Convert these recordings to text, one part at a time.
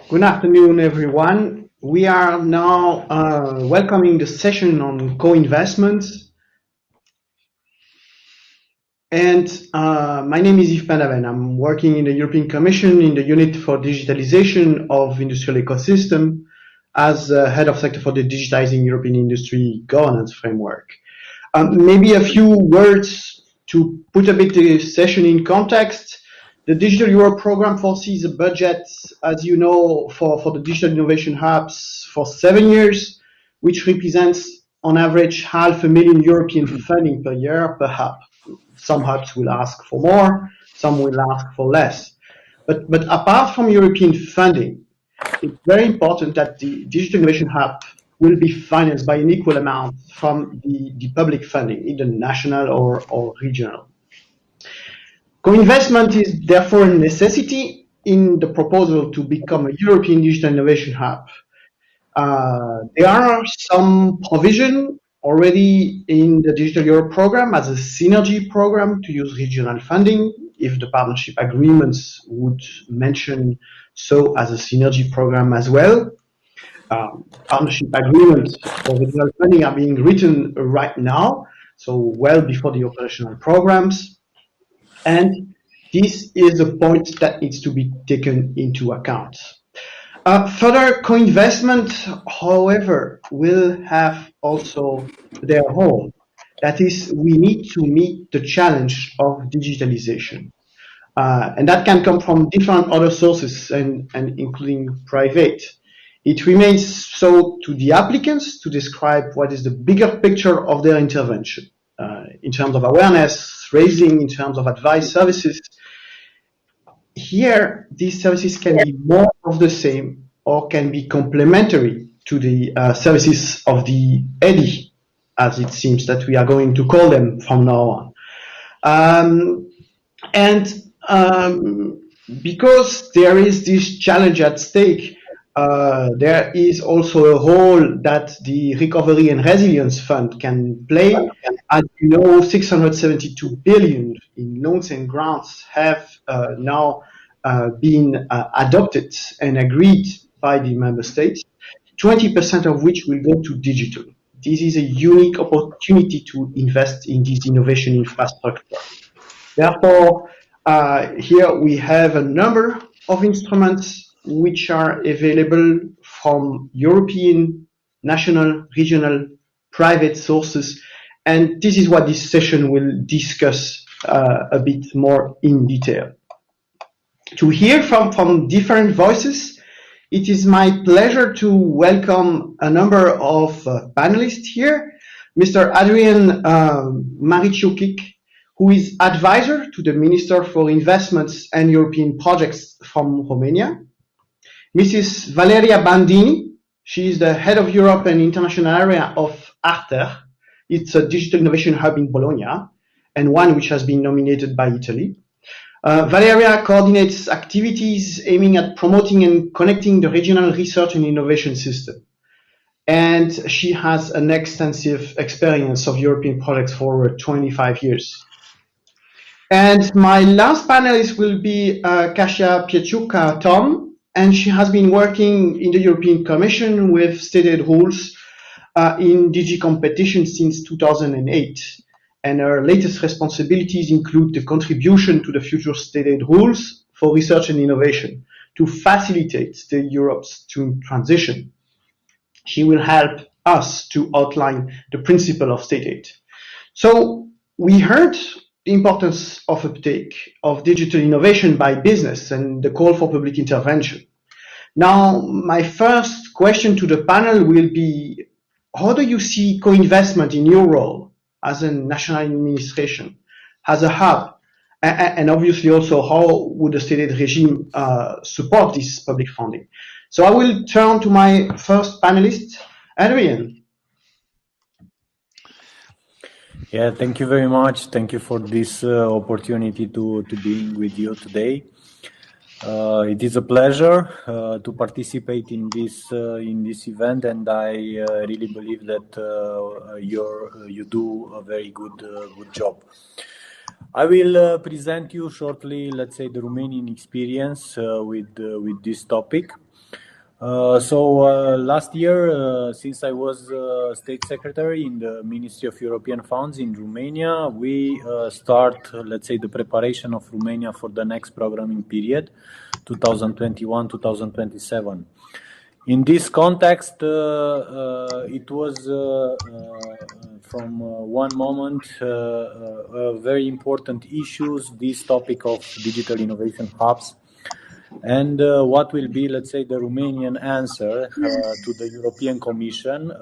Good afternoon, everyone. We are now welcoming the session on co-investments. And my name is Yves Panaven. I'm working in the European Commission in the Unit for Digitalization of Industrial Ecosystem as head of sector for the Digitizing European Industry Governance Framework. Maybe a few words to put a bit the session in context. The Digital Europe program foresees a budget, as you know, for the digital innovation hubs for 7 years, which represents on average €500,000 European funding per year per hub. Some hubs will ask for more, some will ask for less. But apart from European funding, it's very important that the Digital Innovation Hub will be financed by an equal amount from the public funding, either national or regional. Co-investment is therefore a necessity in the proposal to become a European Digital Innovation Hub. There are some provision already in the Digital Europe program as a synergy program to use regional funding, if the partnership agreements would mention so as a synergy program as well. Partnership agreements for regional funding are being written right now, so well before the operational programs. And this is a point that needs to be taken into account. Further co-investment, however, will have also their role. That is, we need to meet the challenge of digitalization. And that can come from different other sources and including private. It remains so to the applicants to describe what is the bigger picture of their intervention in terms of awareness raising, in terms of advice services. Here, these services can be more of the same or can be complementary to the services of the EDIH, as it seems that we are going to call them from now on. Because there is this challenge at stake, there is also a role that the Recovery and Resilience Fund can play. As you know, 672 billion in loans and grants have now been adopted and agreed by the member states, 20% of which will go to digital. This is a unique opportunity to invest in this innovation infrastructure. Therefore, here we have a number of instruments which are available from European, national, regional, private sources. And this is what this session will discuss a bit more in detail. To hear from different voices, it is my pleasure to welcome a number of panelists here. Mr. Adrian Mariciukic, who is advisor to the Minister for Investments and European Projects from Romania. Mrs. Valeria Bandini, she is the head of Europe and International area of Arter. It's a digital innovation hub in Bologna and one which has been nominated by Italy. Valeria coordinates activities aiming at promoting and connecting the regional research and innovation system. And she has an extensive experience of European projects for over 25 years. And my last panelist will be Kasia Pieciuka Tom, and she has been working in the European Commission with state aid rules in DG competition since 2008. And her latest responsibilities include the contribution to the future state aid rules for research and innovation to facilitate the Europe's transition. She will help us to outline the principle of state aid. So we heard the importance of uptake of digital innovation by business and the call for public intervention. Now, my first question to the panel will be, how do you see co-investment in your role as a national administration, as a hub, and obviously also how would the state aid regime support this public funding? So I will turn to my first panelist, Adrian. Yeah, thank you very much. Thank you for this opportunity to be with you today. It is a pleasure to participate in this event, and I really believe that you do a very good job. I will present you shortly, let's say, the Romanian experience with this topic. Last year, since I was State Secretary in the Ministry of European Funds in Romania, we start, let's say, the preparation of Romania for the next programming period, 2021-2027. In this context, it was from one moment a very important issues, this topic of digital innovation hubs, and what will be, let's say, the Romanian answer to the European Commission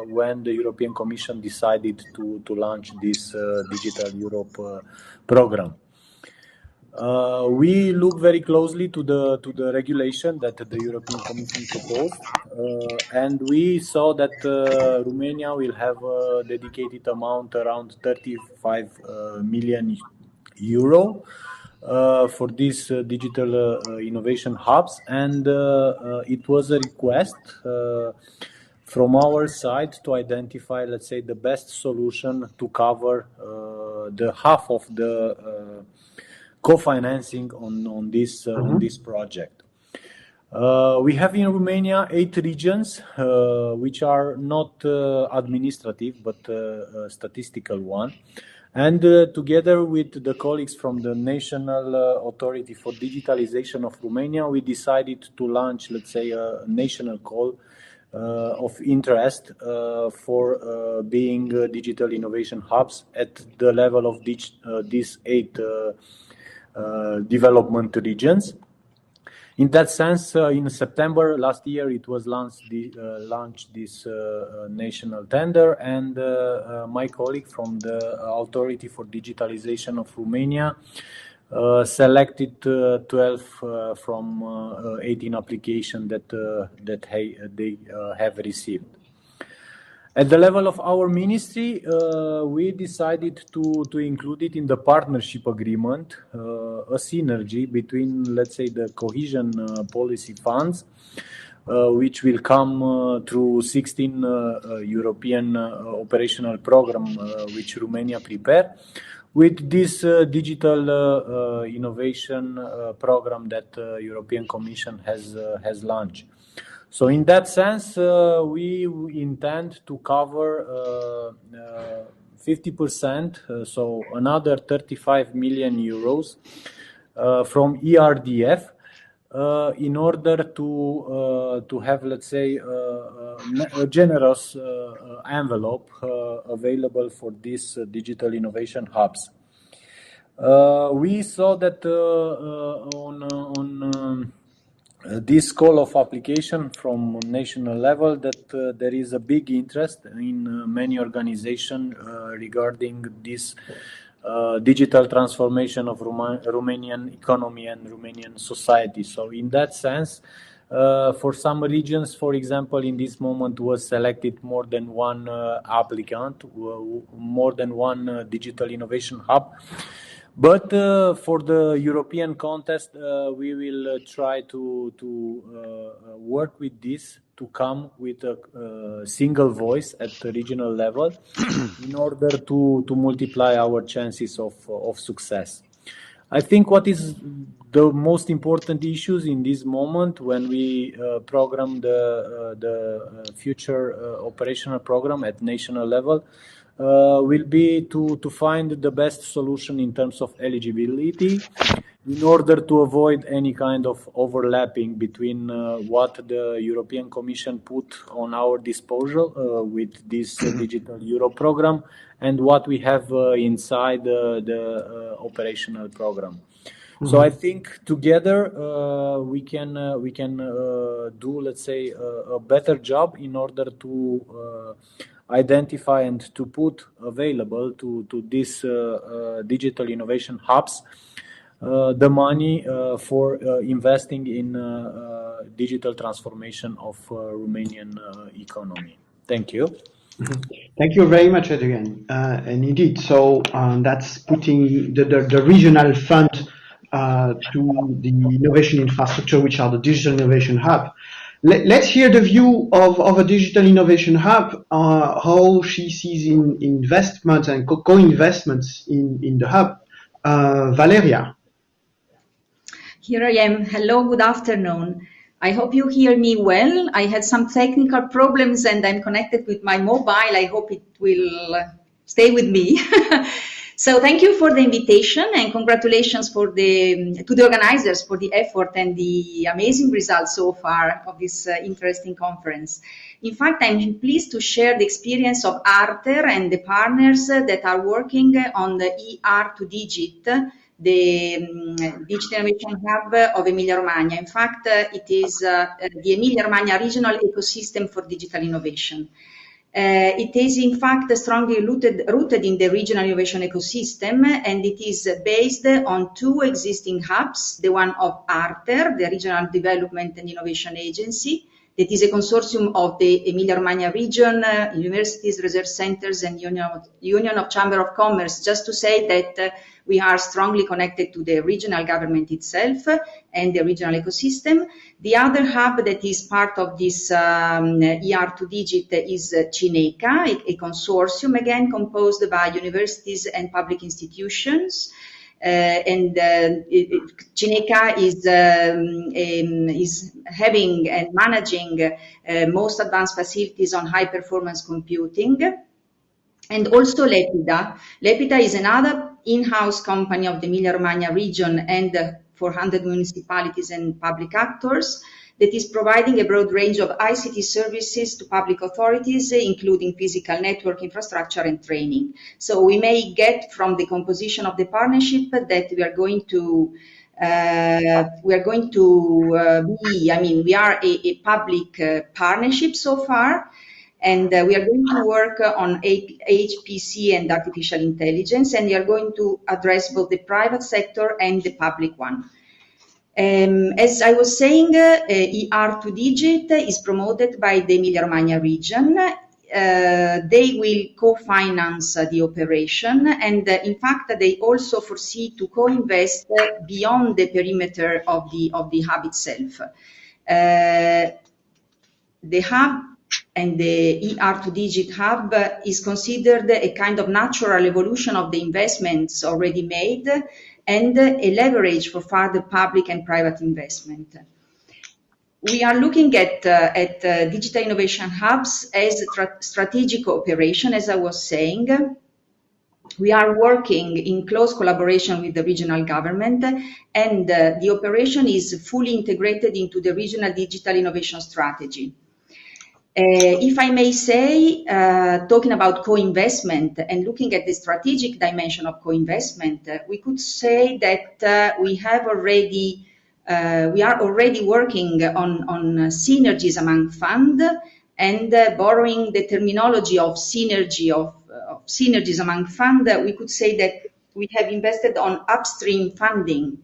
when the European Commission decided to launch this Digital Europe program. We look very closely to the regulation that the European Commission proposed, and we saw that Romania will have a dedicated amount around 35 million euro for these digital innovation hubs, and it was a request from our side to identify, let's say, the best solution to cover the half of the co-financing on this project. We have in Romania 8 regions, which are not administrative but statistical one. And together with the colleagues from the National Authority for Digitalization of Romania, we decided to launch, let's say, a national call of interest for being digital innovation hubs at the level of these 8 development regions. In that sense, in September last year, it was launched this national tender, and my colleague from the Authority for Digitalization of Romania selected 12 from 18 applications that they have received. At the level of our ministry, we decided to include it in the partnership agreement, a synergy between, let's say, the cohesion policy funds, which will come through 16 European operational program which Romania prepared, with this digital innovation program that European Commission has launched. So in that sense, we intend to cover 50%, so another 35 million euros from ERDF in order to have, let's say, a generous envelope available for these digital innovation hubs. We saw that on this call of application from national level that there is a big interest in many organizations regarding this digital transformation of Romanian economy and Romanian society. So in that sense, for some regions, for example, in this moment was selected more than one applicant, more than one digital innovation hub. But for the European contest, we will try to work with this to come with a single voice at the regional level in order to multiply our chances of success. I think what is the most important issues in this moment when we program the future operational program at national level will be to find the best solution in terms of eligibility in order to avoid any kind of overlapping between what the European Commission put on our disposal with this Digital Euro program and what we have inside the operational program. Mm-hmm. So I think together we can do, let's say, a better job in order to identify and to put available to these digital innovation hubs the money for investing in digital transformation of Romanian economy. Thank you. Mm-hmm. Thank you very much, Adrian. And indeed, so that's putting the regional fund to the innovation infrastructure, which are the digital innovation hub. Let's hear the view of a digital innovation hub, how she sees in investments and co-investments in the hub. Valeria. Here I am. Hello, good afternoon. I hope you hear me well. I had some technical problems and I'm connected with my mobile. I hope it will stay with me. So thank you for the invitation and congratulations to the organizers for the effort and the amazing results so far of this interesting conference. In fact, I'm pleased to share the experience of Arter and the partners that are working on the ER2Digit, the Digital Innovation Hub of Emilia-Romagna. In fact, it is the Emilia-Romagna Regional Ecosystem for Digital Innovation. It is in fact strongly rooted in the regional innovation ecosystem, and it is based on two existing hubs, the one of Arter, the Regional Development and Innovation Agency, that is a consortium of the Emilia-Romagna region, universities, research centers, and Union of Chamber of Commerce, just to say that we are strongly connected to the regional government itself and the regional ecosystem. The other hub that is part of this ER2Digit is CINECA, a consortium again composed by universities and public institutions. CINECA is having and managing most advanced facilities on high performance computing. And also Lepida. Lepida is another in-house company of the Emilia-Romagna region and 400 municipalities and public actors that is providing a broad range of ICT services to public authorities, including physical network infrastructure and training. So we may get from the composition of the partnership that we are going to we are a public partnership so far. And we are going to work on HPC and artificial intelligence, and we are going to address both the private sector and the public one. As I was saying, ER2Digit is promoted by the Emilia-Romagna region. They will co-finance the operation, and in fact, they also foresee to co-invest beyond the perimeter of the hub itself. The hub and the ER2Digit hub is considered a kind of natural evolution of the investments already made and a leverage for further public and private investment. We are looking at digital innovation hubs as strategic cooperation, as I was saying. We are working in close collaboration with the regional government, and the operation is fully integrated into the regional digital innovation strategy. If I may say, talking about co-investment and looking at the strategic dimension of co-investment, we could say that we are already working on synergies among funds, and borrowing the terminology of synergies among funds, we could say that we have invested on upstream funding,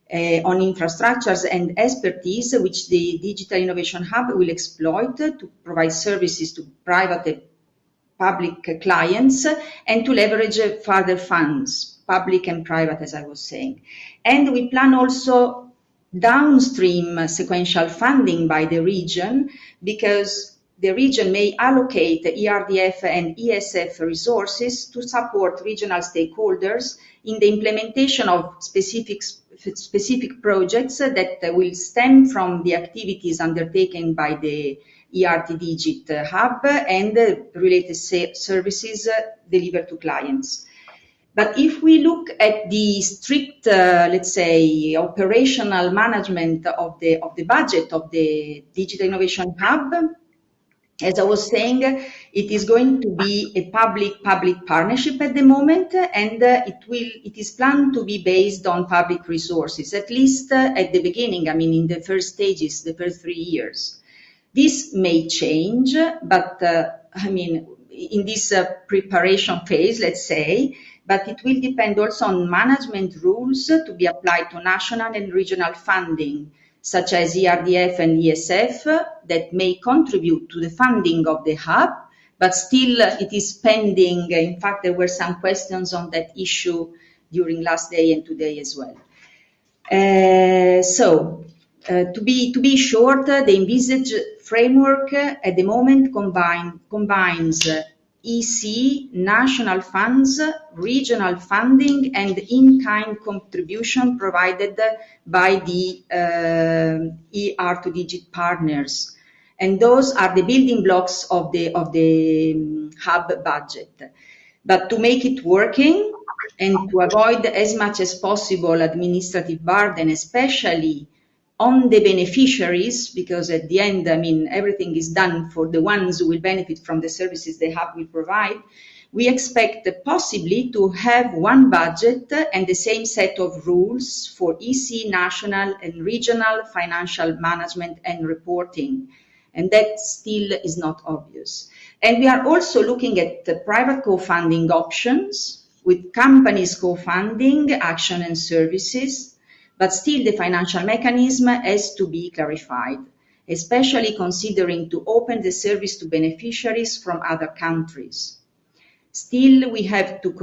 on infrastructures and expertise, which the Digital Innovation Hub will exploit to provide services to private and public clients and to leverage further funds, public and private, as I was saying. And we plan also downstream sequential funding by the region, because the region may allocate ERDF and ESF resources to support regional stakeholders in the implementation of specific projects that will stem from the activities undertaken by the ER2Digit hub and related services delivered to clients. But if we look at the strict, let's say, operational management of the budget of the Digital Innovation Hub, as I was saying, it is going to be a public-public partnership at the moment, and it is planned to be based on public resources, at least at the beginning, I mean, in the first stages, the first 3 years. This may change, but I mean, in this preparation phase, let's say, but it will depend also on management rules to be applied to national and regional funding, such as ERDF and ESF, that may contribute to the funding of the hub, but still it is pending. In fact, there were some questions on that issue during last day and today as well. To be short, the envisaged framework at the moment combines EC, national funds, regional funding, and in-kind contribution provided by the ER2-digit partners. And those are the building blocks of the hub budget. But to make it working and to avoid as much as possible administrative burden, especially on the beneficiaries, because at the end, I mean, everything is done for the ones who will benefit from the services the hub will provide, we expect possibly to have one budget and the same set of rules for EC, national and regional financial management and reporting. And that still is not obvious. And we are also looking at the private co-funding options with companies co-funding action and services, but still the financial mechanism has to be clarified, especially considering to open the service to beneficiaries from other countries. Still, we have to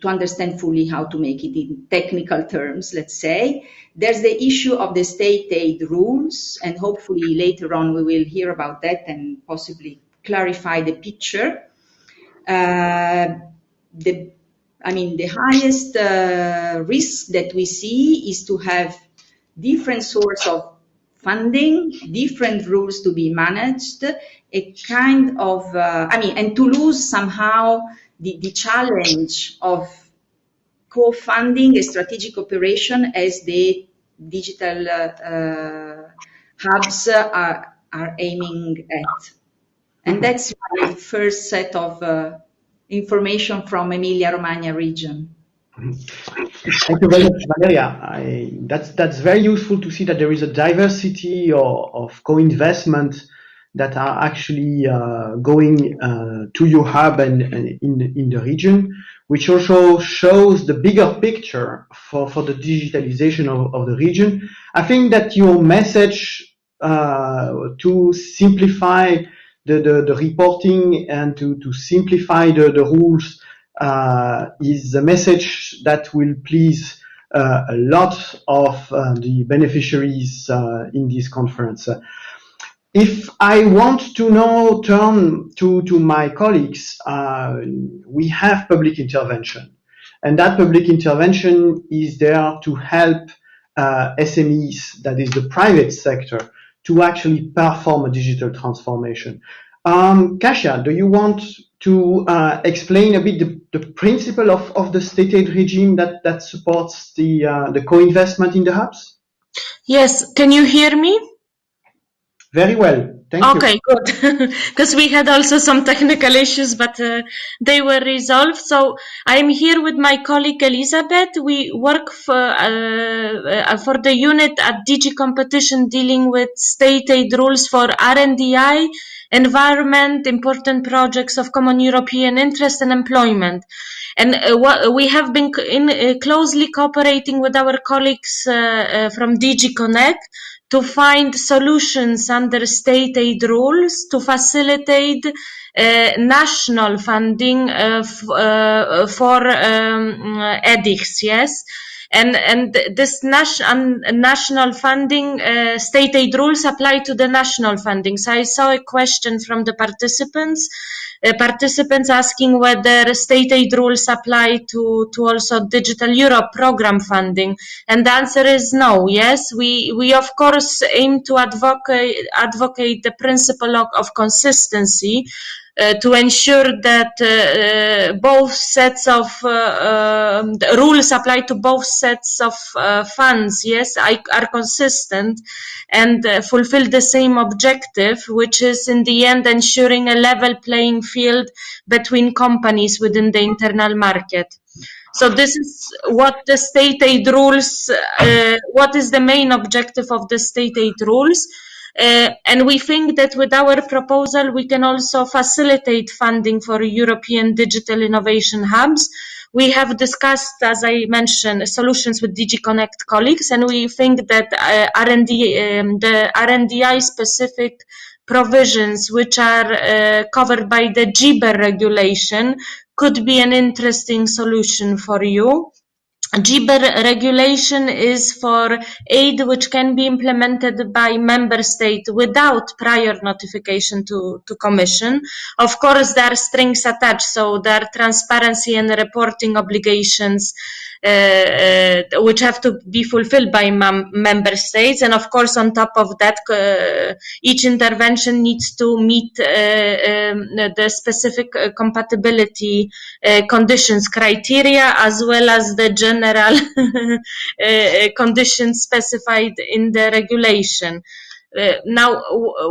understand fully how to make it in technical terms, let's say. There's the issue of the state aid rules, and hopefully later on we will hear about that and possibly clarify the picture. The highest risk that we see is to have different source of funding, different rules to be managed, a kind of, and to lose somehow the challenge of co-funding a strategic operation as the digital hubs are aiming at. And that's my first set of information from Emilia-Romagna region. Thank you very much, Valeria. That's very useful to see that there is a diversity of co-investment that are actually going to your hub and in the region, which also shows the bigger picture for the digitalization of the region. I think that your message to simplify the reporting and to simplify the rules is a message that will please a lot of the beneficiaries in this conference. If I want to now turn to my colleagues, we have public intervention, and that public intervention is there to help SMEs, that is the private sector, to actually perform a digital transformation. Kasia, do you want to explain a bit the principle of the state aid regime that supports the co-investment in the hubs? Yes, can you hear me? Very well, thank you. Okay, good, because we had also some technical issues, but they were resolved. So I'm here with my colleague Elizabeth. We work for the unit at DG Competition dealing with state aid rules for R&DI, environment, important projects of common European interest and employment. And we have been closely cooperating with our colleagues from DG Connect to find solutions under state aid rules to facilitate national funding for EDIHs, yes? And this national funding, state aid rules apply to the national funding. So I saw a question from the participants asking whether state aid rules apply to also Digital Europe program funding. And the answer is no, yes. We of course aim to advocate the principle of consistency, to ensure that both sets of rules apply to both sets of funds, yes, are consistent and fulfill the same objective, which is in the end ensuring a level playing field between companies within the internal market. So this is what the state aid rules, what is the main objective of the state aid rules. And we think that with our proposal, we can also facilitate funding for European digital innovation hubs. We have discussed, as I mentioned, solutions with DG Connect colleagues, and we think that the R&DI specific provisions, which are covered by the GBER regulation, could be an interesting solution for you. GBER regulation is for aid which can be implemented by member state without prior notification to Commission. Of course, there are strings attached, so there are transparency and reporting obligations which have to be fulfilled by member states. And of course, on top of that, each intervention needs to meet the specific compatibility conditions criteria, as well as the general conditions specified in the regulation. Now,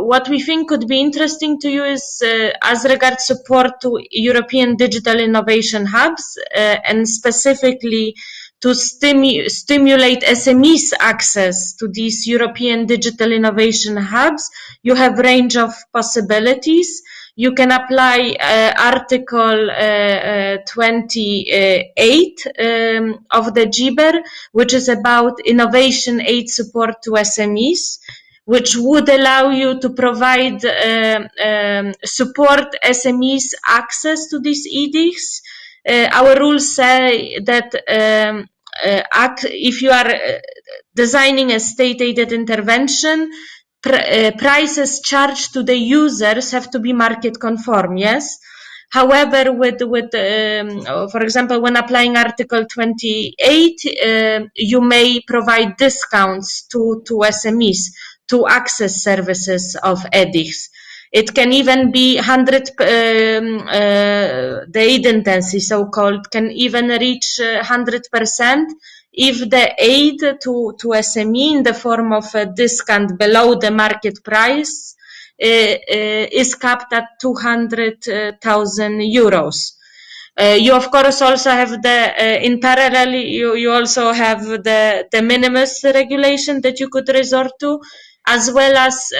what we think could be interesting to you is as regards support to European digital innovation hubs and specifically to stimulate SMEs access to these European digital innovation hubs. You have a range of possibilities. You can apply Article 28 of the GBER, which is about innovation aid support to SMEs, which would allow you to provide support SMEs access to these EDIHs. Our rules say that if you are designing a state-aided intervention, prices charged to the users have to be market conform, yes? However, for example, when applying Article 28, you may provide discounts to SMEs to access services of EDIHs. It can even be 100, the aid intensity, so-called, can even reach 100% if the aid to SME in the form of a discount below the market price is capped at 200,000 euros. You of course also have in parallel, you also have the de minimis regulation that you could resort to, as well as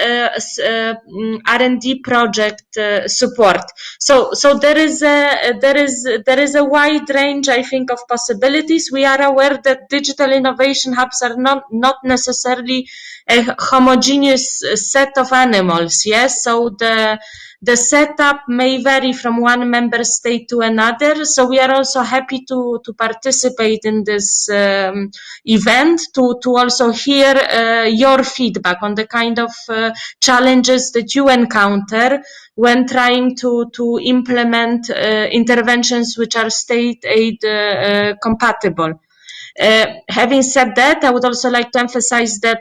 R&D project support. So there is a wide range, I think, of possibilities. We are aware that digital innovation hubs are not necessarily a homogeneous set of animals. Yes, so the setup may vary from one member state to another. So we are also happy to participate in this event, to also hear your feedback on the kind of challenges that you encounter when trying to implement interventions which are state aid compatible. Having said that, I would also like to emphasize that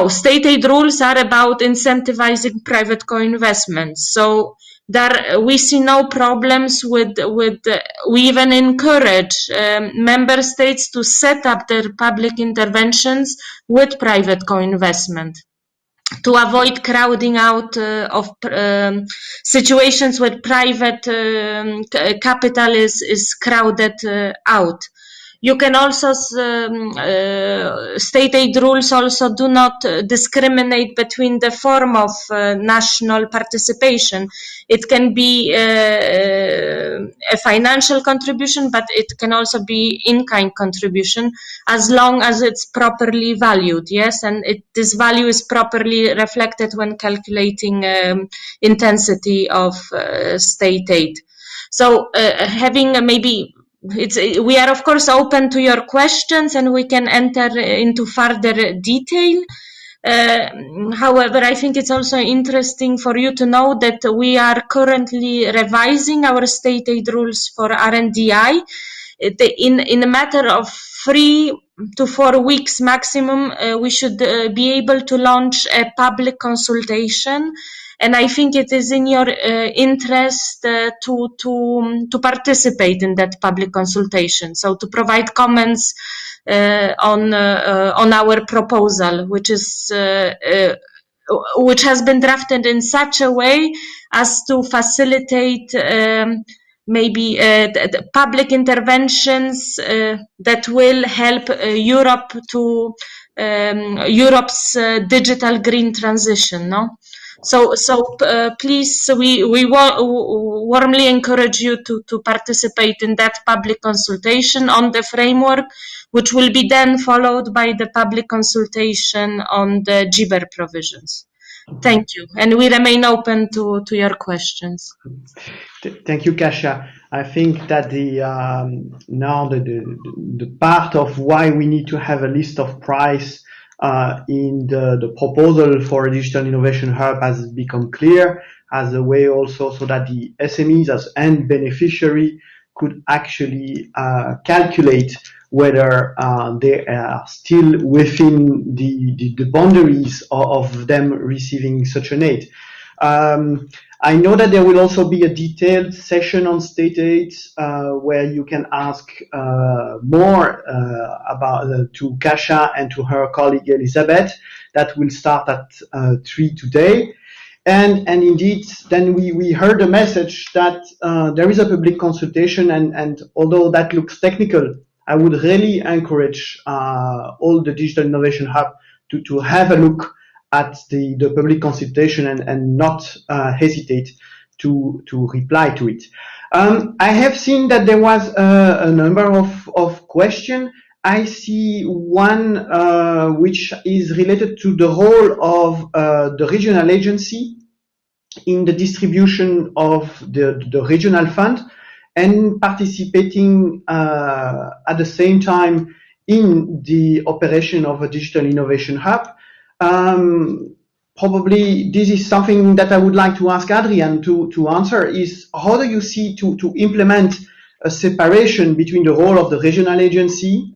state aid rules are about incentivizing private co-investments. So we see no problems with we even encourage member states to set up their public interventions with private co-investment, to avoid crowding out of situations where private capital is crowded out. You can also, state aid rules also do not discriminate between the form of national participation. It can be a financial contribution, but it can also be in-kind contribution, as long as it's properly valued, yes? And this value is properly reflected when calculating intensity of state aid. So having maybe... we are of course open to your questions and we can enter into further detail. However, I think it's also interesting for you to know that we are currently revising our state aid rules for RNDI. In a matter of 3 to 4 weeks maximum, we should be able to launch a public consultation. And I think it is in your interest to participate in that public consultation. So to provide comments on our proposal, which has been drafted in such a way as to facilitate maybe public interventions that will help Europe to Europe's digital green transition. No. So please, we warmly encourage you to participate in that public consultation on the framework, which will be then followed by the public consultation on the GBER provisions. Thank you. And we remain open to your questions. Thank you, Kasia. I think that now the part of why we need to have a list of price in the proposal for a digital innovation hub has become clear, as a way also so that the SMEs as end beneficiary could actually calculate whether they are still within the boundaries of them receiving such an aid. I know that there will also be a detailed session on state aid where you can ask more about to Kasia and to her colleague Elizabeth. That will start at 3 today. And indeed, then we heard a message that there is a public consultation, and although that looks technical, I would really encourage all the Digital Innovation Hub to have a look at the public consultation and not hesitate to reply to it. I have seen that there was a number of questions. I see one which is related to the role of the regional agency in the distribution of the regional fund and participating at the same time in the operation of a digital innovation hub. Probably this is something that I would like to ask Adrian to answer, is how do you see to implement a separation between the role of the regional agency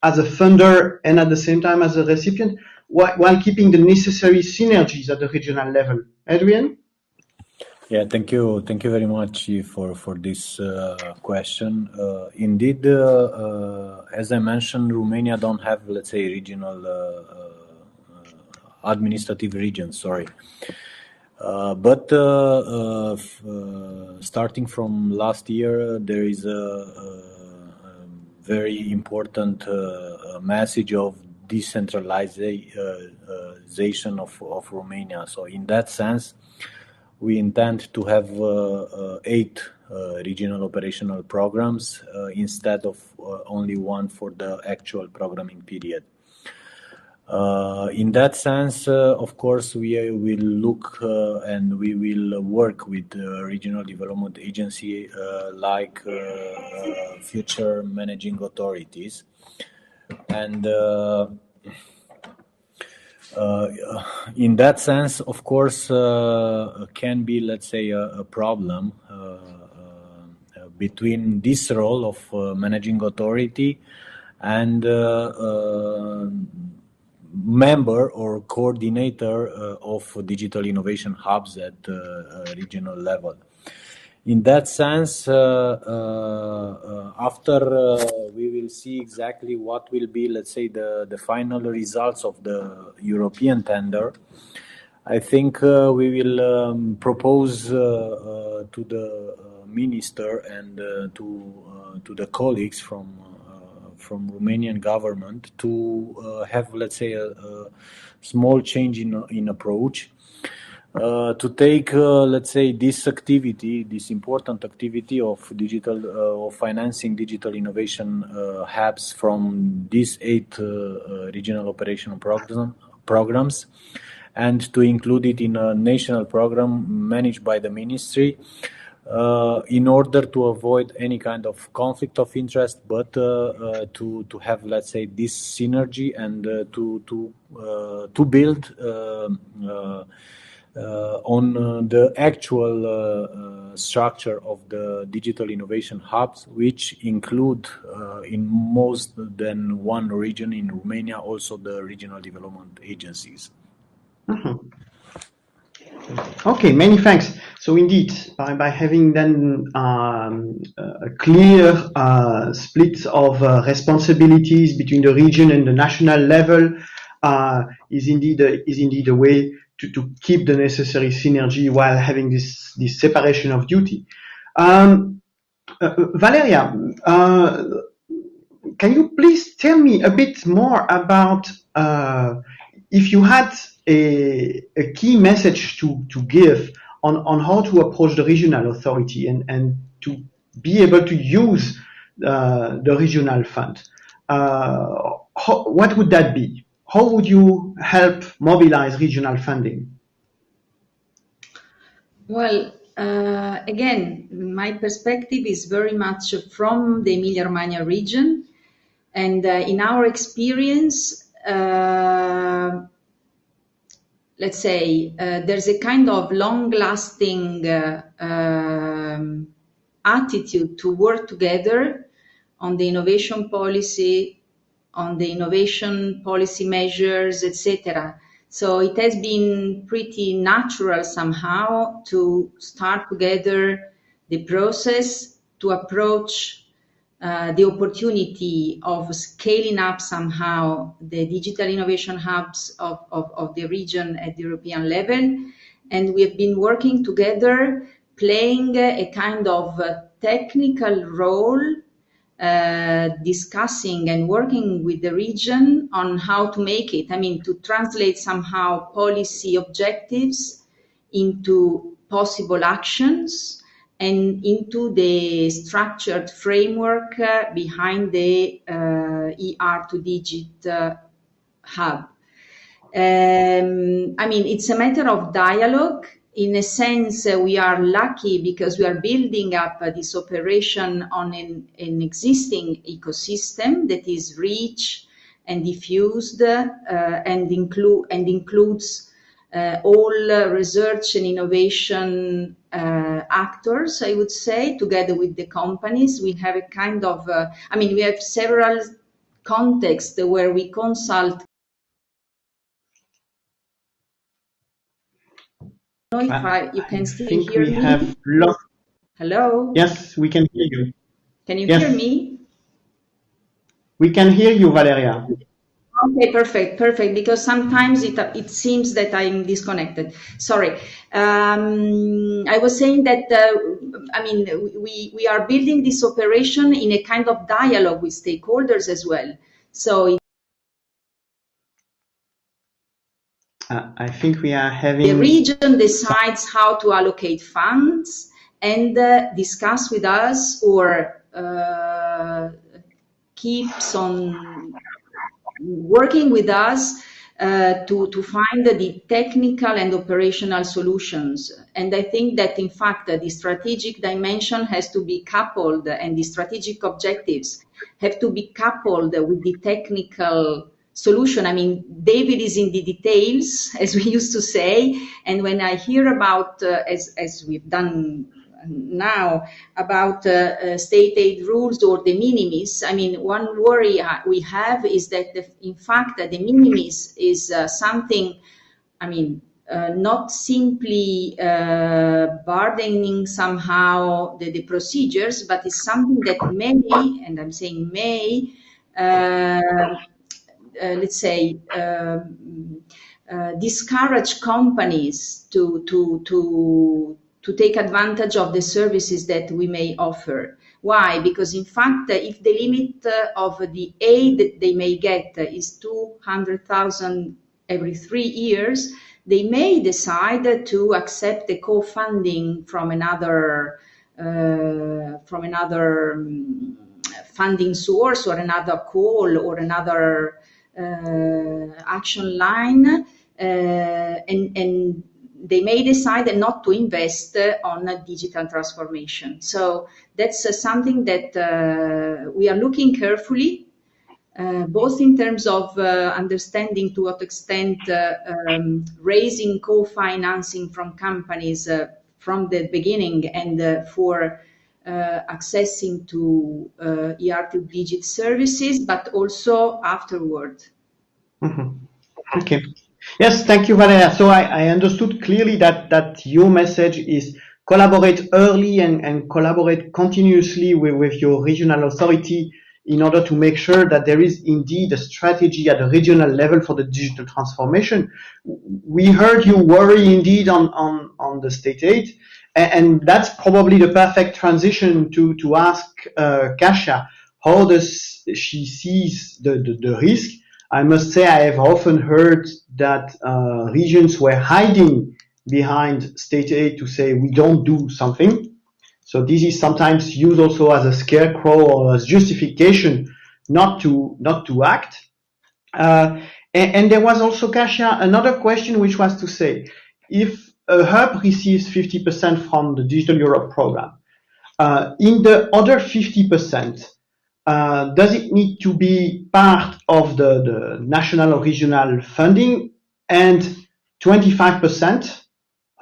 as a funder and at the same time as a recipient, while keeping the necessary synergies at the regional level? Adrian? Yeah, thank you very much for this question. Indeed, as I mentioned, Romania don't have, let's say, regional administrative regions. Sorry, but starting from last year, there is a very important message of decentralization of Romania. So in that sense, we intend to have 8 regional operational programs instead of only one for the actual programming period. In that sense, of course, we will look and we will work with the regional development agency like future managing authorities. And in that sense, of course, can be, let's say, a problem between this role of managing authority and member or coordinator of digital innovation hubs at regional level. In that sense, after we will see exactly what will be, let's say, the final results of the European tender, I think we will propose to the minister and to the colleagues from Romanian government to have, let's say, a small change in approach. To take, let's say, this activity, this important activity of of financing digital innovation hubs from these 8 regional operational programs, and to include it in a national program managed by the ministry, in order to avoid any kind of conflict of interest, but to have, let's say, this synergy and to build on the actual structure of the digital innovation hubs, which include in most than one region in Romania also the regional development agencies. Mm-hmm. Okay, many thanks. So indeed, by having then a clear split of responsibilities between the region and the national level is indeed a way to keep the necessary synergy while having this separation of duty. Valeria, can you please tell me a bit more about if you had a key message to give on how to approach the regional authority and to be able to use the regional fund? What would that be? How would you help mobilize regional funding? Well, again, my perspective is very much from the Emilia-Romagna region, and in our experience, let's say there's a kind of long-lasting attitude to work together on the innovation policy, on the innovation policy measures, etc. So it has been pretty natural somehow to start together the process to approach the opportunity of scaling up somehow the digital innovation hubs of the region at the European level. And we have been working together, playing a kind of technical role, discussing and working with the region on how to make it. I mean, to translate somehow policy objectives into possible actions and into the structured framework behind the ER2Digit hub. I mean, it's a matter of dialogue. In a sense, we are lucky because we are building up this operation on an existing ecosystem that is rich and diffused and includes all research and innovation actors, I would say, together with the companies. We have a kind of, I mean, we have several contexts where we consult. I don't know if you can still hear me. Have lost. Hello? Yes, we can hear you. Can you hear me? We can hear you, Valeria. Okay, perfect, because sometimes it seems that I'm disconnected. Sorry. I was saying that, I mean, we are building this operation in a kind of dialogue with stakeholders as well. So I think we are having... The region decides how to allocate funds and discuss with us or keeps on working with us to find the technical and operational solutions. And I think that, in fact, the strategic dimension has to be coupled, and the strategic objectives have to be coupled with the technical solution. I mean, David is in the details, as we used to say, and when I hear about, as we've done now, about state aid rules or de minimis, I mean, one worry we have is that, in fact, the de minimis is something, I mean, not simply burdening somehow the procedures, but is something that may, and I'm saying may, let's say, discourage companies to take advantage of the services that we may offer. Why? Because in fact, if the limit of the aid that they may get is 200,000 every 3 years, they may decide to accept the co-funding from another funding source or another call or another action line, and they may decide not to invest on a digital transformation. So that's something that we are looking carefully, both in terms of understanding to what extent raising co-financing from companies from the beginning and for accessing to ER2Digit services, but also afterward. Mm-hmm. Okay. Yes, thank you, Valeria. So I understood clearly that your message is collaborate early and collaborate continuously with your regional authority in order to make sure that there is indeed a strategy at a regional level for the digital transformation. We heard you worry indeed on the state aid, and that's probably the perfect transition to ask Kasia, how does she sees the risk? I must say I have often heard that regions were hiding behind state aid to say we don't do something. So this is sometimes used also as a scarecrow or as justification not to act. And there was also, Kasia, another question which was to say, if a hub receives 50% from the Digital Europe program. In the other 50%, does it need to be part of the national or regional funding, and 25%,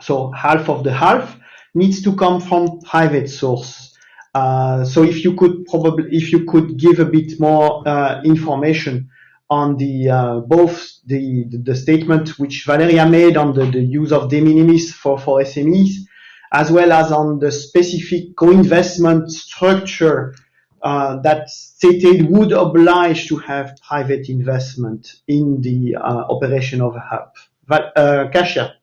so half of the half, needs to come from private source? So if you could give a bit more information on the both the statement which Valeria made on the use of de minimis for SMEs, as well as on the specific co-investment structure that stated would oblige to have private investment in the operation of a hub. Kasia.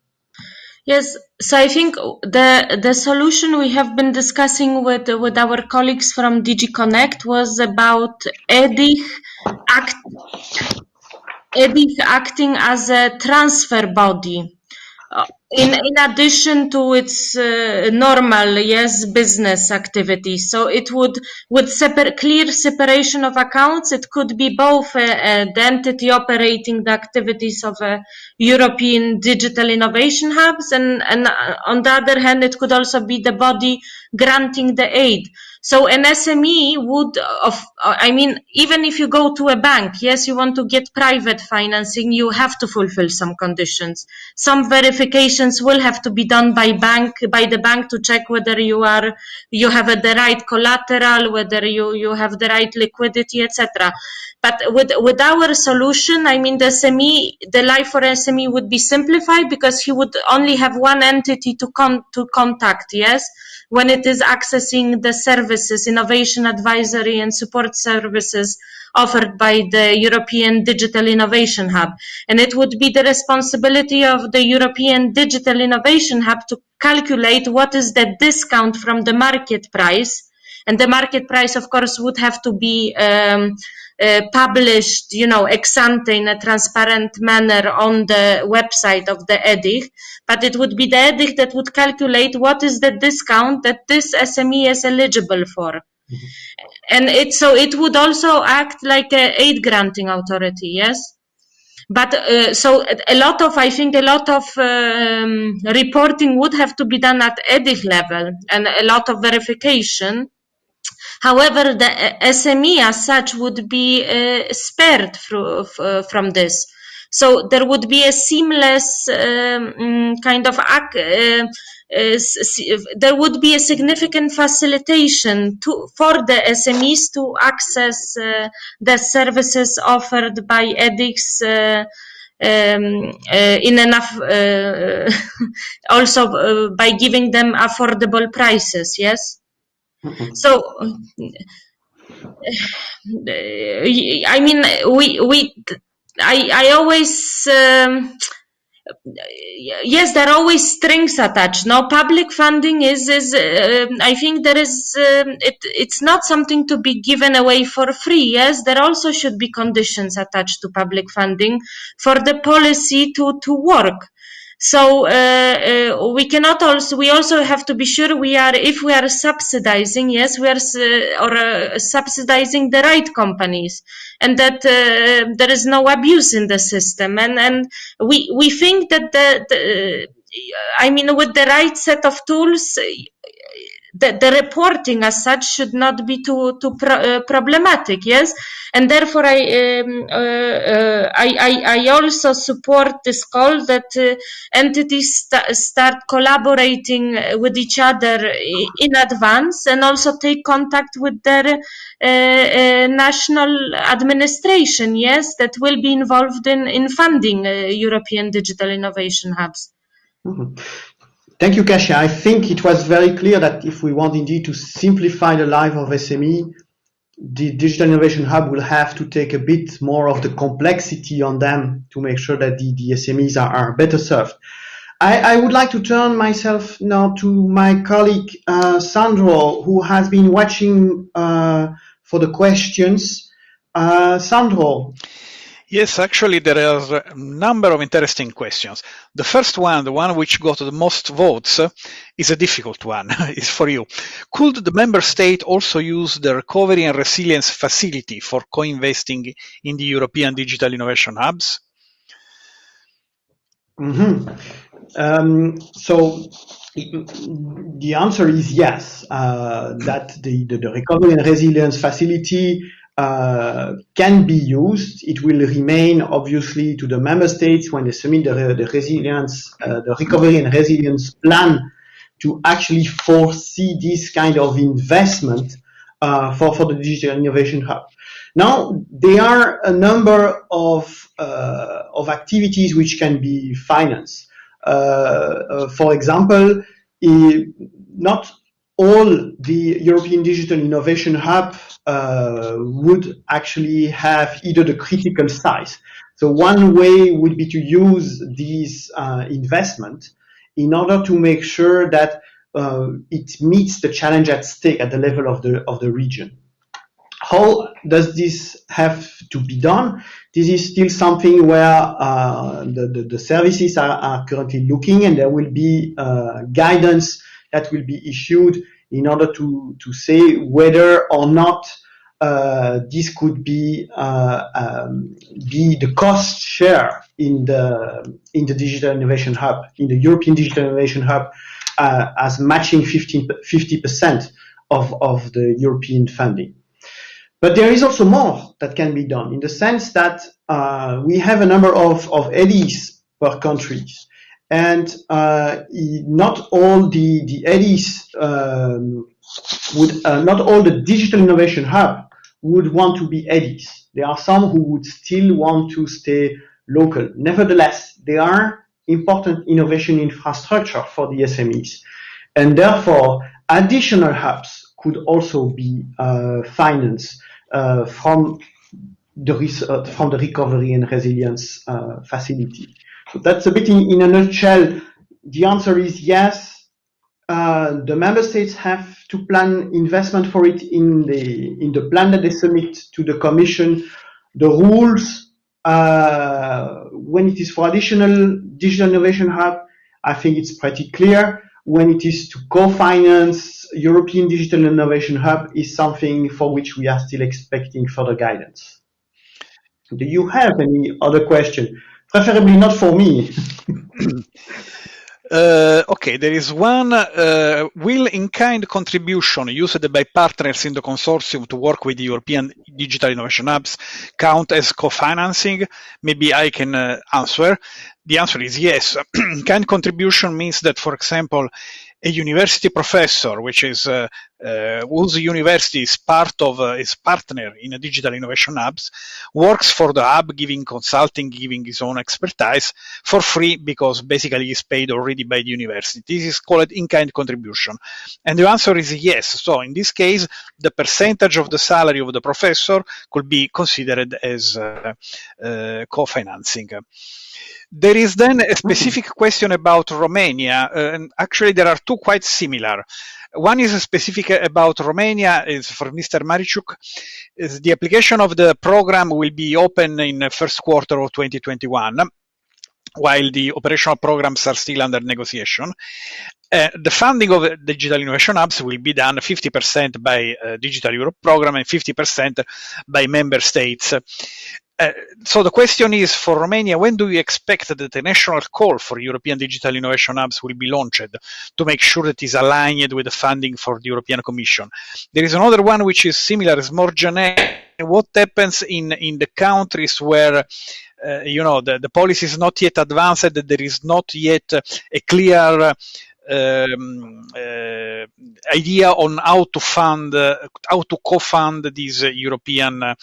Yes, so I think the solution we have been discussing with our colleagues from DG Connect was about EDIH acting as a transfer body. In addition to its normal business activities. So it would, with clear separation of accounts, it could be both the entity operating the activities of European digital innovation hubs, and on the other hand, it could also be the body granting the aid. So an SME would, even if you go to a bank, yes, you want to get private financing, you have to fulfill some conditions. Some verifications will have to be done by the bank to check whether you have the right collateral, whether you have the right liquidity, etc. But with our solution, the life for SME would be simplified, because he would only have one entity to contact, yes, when it is accessing the services, innovation advisory and support services offered by the European Digital Innovation Hub. And it would be the responsibility of the European Digital Innovation Hub to calculate what is the discount from the market price. And the market price, of course, would have to be published, ex ante in a transparent manner on the website of the EDIH, but it would be the EDIH that would calculate what is the discount that this SME is eligible for. Mm-hmm. And it would also act like an aid granting authority, yes? But so a lot of reporting would have to be done at EDIH level, and a lot of verification. However, the SME as such would be spared from this. So there would be a seamless there would be a significant facilitation for the SMEs to access the services offered by EDIHs in enough, also by giving them affordable prices, yes? Mm-hmm. So, I always, yes, there are always strings attached. No, public funding is I think there is, it's not something to be given away for free. Yes, there also should be conditions attached to public funding for the policy to work. So we also have to be sure if we are subsidizing, yes, we are subsidizing the right companies, and that there is no abuse in the system. And we think that with the right set of tools, the reporting as such should not be too problematic, yes, and therefore I also support this call that entities start collaborating with each other in advance, and also take contact with their national administration, yes, that will be involved in funding European digital innovation hubs. Mm-hmm. Thank you, Kasia. I think it was very clear that if we want indeed to simplify the life of SME, the Digital Innovation Hub will have to take a bit more of the complexity on them to make sure that the SMEs are better served. I would like to turn myself now to my colleague, Sandro, who has been watching for the questions. Sandro. Yes, actually, there are a number of interesting questions. The first one, the one which got the most votes, is a difficult one. It's for you. Could the member state also use the Recovery and Resilience Facility for co-investing in the European Digital Innovation Hubs? So the answer is yes, that the recovery and resilience facility can be used. It will remain obviously to the member states when they submit the resilience, the recovery and resilience plan to actually foresee this kind of investment for the Digital Innovation Hub. Now, there are a number of activities which can be financed. For example, not all the European Digital Innovation Hub would actually have either the critical size. So one way would be to use these investment in order to make sure that it meets the challenge at stake at the level of the region. How does this have to be done? This is still something where the services are currently looking, and there will be guidance that will be issued in order to say whether or not this could be the cost share in the Digital Innovation Hub, in the European Digital Innovation Hub, as matching 50% of the European funding. But there is also more that can be done in the sense that we have a number of EDIHs per country, and not all the EDIHs not all the Digital Innovation Hub would want to be EDIHs. There are some who would still want to stay local. Nevertheless, they are important innovation infrastructure for the SMEs, and therefore additional hubs could also be financed from the recovery and resilience facility. So that's a bit in a nutshell. The answer is yes. The member states have to plan investment for it in the plan that they submit to the Commission. The rules when it is for additional Digital Innovation Hub, I think it's pretty clear. When it is to co-finance European Digital Innovation Hub is something for which we are still expecting further guidance. Do you have any other question? Preferably not for me. Okay, there is one. Will in-kind contribution used by partners in the consortium to work with the European Digital Innovation Hubs count as co-financing? Maybe I can answer. The answer is yes. In-kind contribution means that, for example, a university professor, which is whose university is is partner in a Digital Innovation Hubs, works for the hub, giving consulting, giving his own expertise for free because basically he's paid already by the university. This is called in-kind contribution, and the answer is yes. So in this case, the percentage of the salary of the professor could be considered as co-financing. There is then a specific question about Romania, and actually there are two quite similar. One is specific about Romania, is for Mr. Marichuk. Is the application of the program will be open in the first quarter of 2021, while the operational programs are still under negotiation. The funding of Digital Innovation Hubs will be done 50% by Digital Europe program and 50% by member states. So the question is, for Romania, when do you expect that the national call for European Digital Innovation Hubs will be launched to make sure that it is aligned with the funding for the European Commission? There is another one which is similar, is more generic. What happens in the countries where the policy is not yet advanced, that there is not yet a clear idea on how to co-fund these European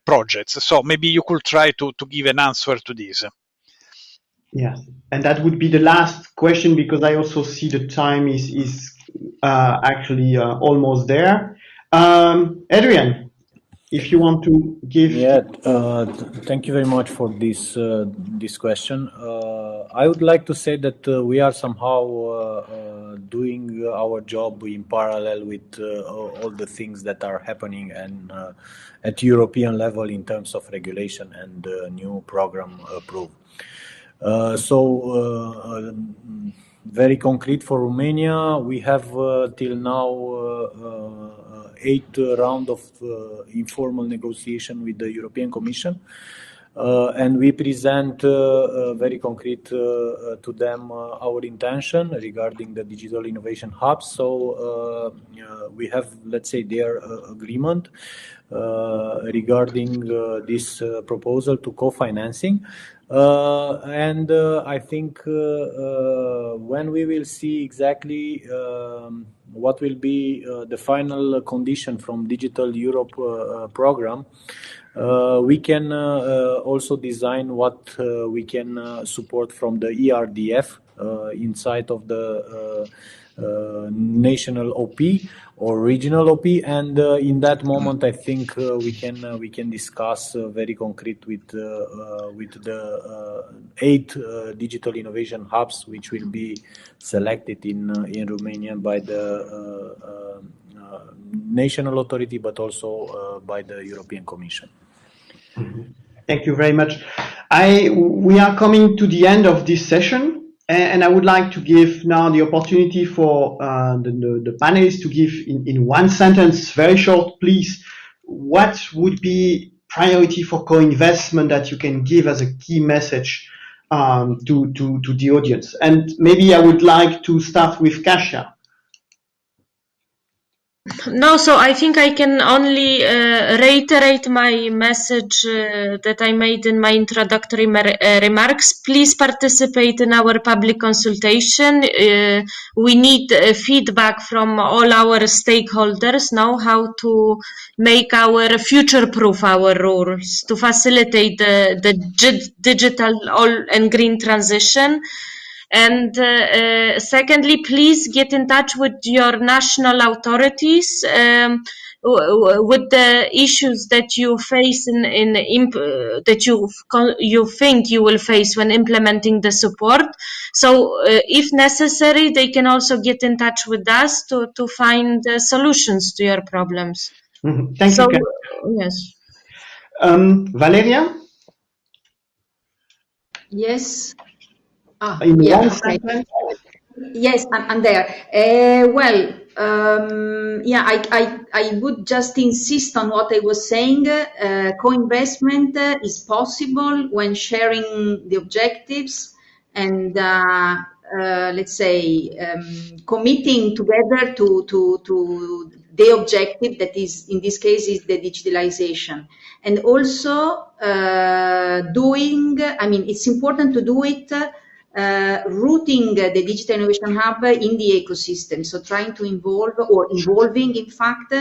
projects. So maybe you could try to give an answer to this. Yes, and that would be the last question because I also see the time is actually almost there. Adrian, if you want to give. Yeah, thank you very much for this question. I would like to say that we are somehow doing our job in parallel with all the things that are happening and at European level in terms of regulation and new program approved. Very concrete for Romania, we have till now 8 rounds of informal negotiation with the European Commission. and we present very concrete to them our intention regarding the digital innovation hubs. So we have, let's say, their agreement regarding this proposal to co-financing. And I think when we will see exactly what will be the final condition from Digital Europe program, we can also design what we can support from the ERDF inside of the national OP or regional OP, and in that moment, I think we can discuss very concrete with the 8 digital innovation hubs, which will be selected in Romania by the national authority, but also by the European Commission. Thank you very much. We are coming to the end of this session, and I would like to give now the opportunity for the panelists to give in one sentence, very short, please, what would be priority for co-investment that you can give as a key message to the audience? And maybe I would like to start with Kasia. No, so I think I can only reiterate my message that I made in my introductory remarks. Please participate in our public consultation. We need feedback from all our stakeholders now how to make our future-proof our rules to facilitate the digital and green transition. And secondly, please get in touch with your national authorities with the issues that you face that you think you will face when implementing the support. So if necessary, they can also get in touch with us to find solutions to your problems. Mm-hmm. Thank you. Yes. Valeria? Yes. Yeah, okay. Yes, I'm there. I would just insist on what I was saying. Co-investment is possible when sharing the objectives and let's say committing together to the objective that is, in this case, is the digitalization. And also it's important to do it rooting the Digital Innovation Hub in the ecosystem. So trying to involving, in fact,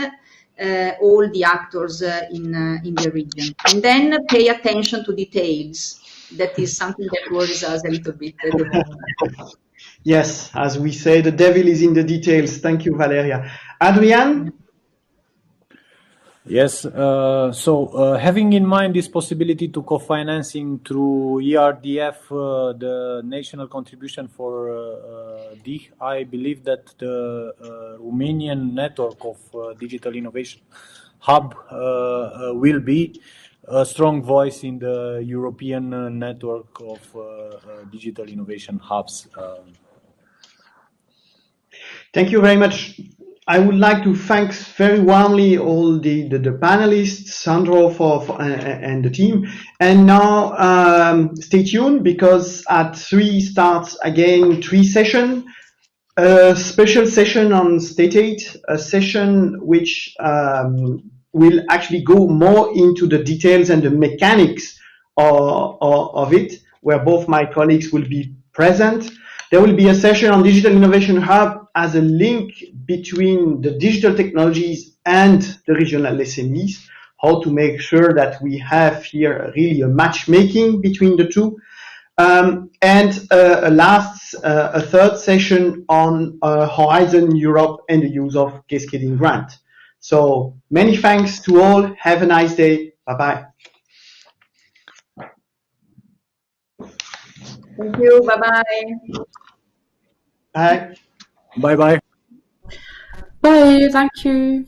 all the actors in the region. And then pay attention to details. That is something that worries us a little bit at the moment. Yes, as we say, the devil is in the details. Thank you, Valeria. Adrian? Yes, so having in mind this possibility to co-financing through ERDF, the national contribution for EDIH, I believe that the Romanian network of Digital Innovation Hub will be a strong voice in the European network of Digital Innovation Hubs. Thank you very much. I would like to thank very warmly all the panelists, Sandro and the team. And now stay tuned, because at 3 starts again 3 session, a special session on state aid, a session which will actually go more into the details and the mechanics of it, where both my colleagues will be present. There will be a session on Digital Innovation Hub as a link between the digital technologies and the regional SMEs, how to make sure that we have here really a matchmaking between the two. And a third session on Horizon Europe and the use of cascading grant. So many thanks to all. Have a nice day. Bye-bye. Thank you. Bye-bye. Bye. Bye-bye. Bye. Thank you.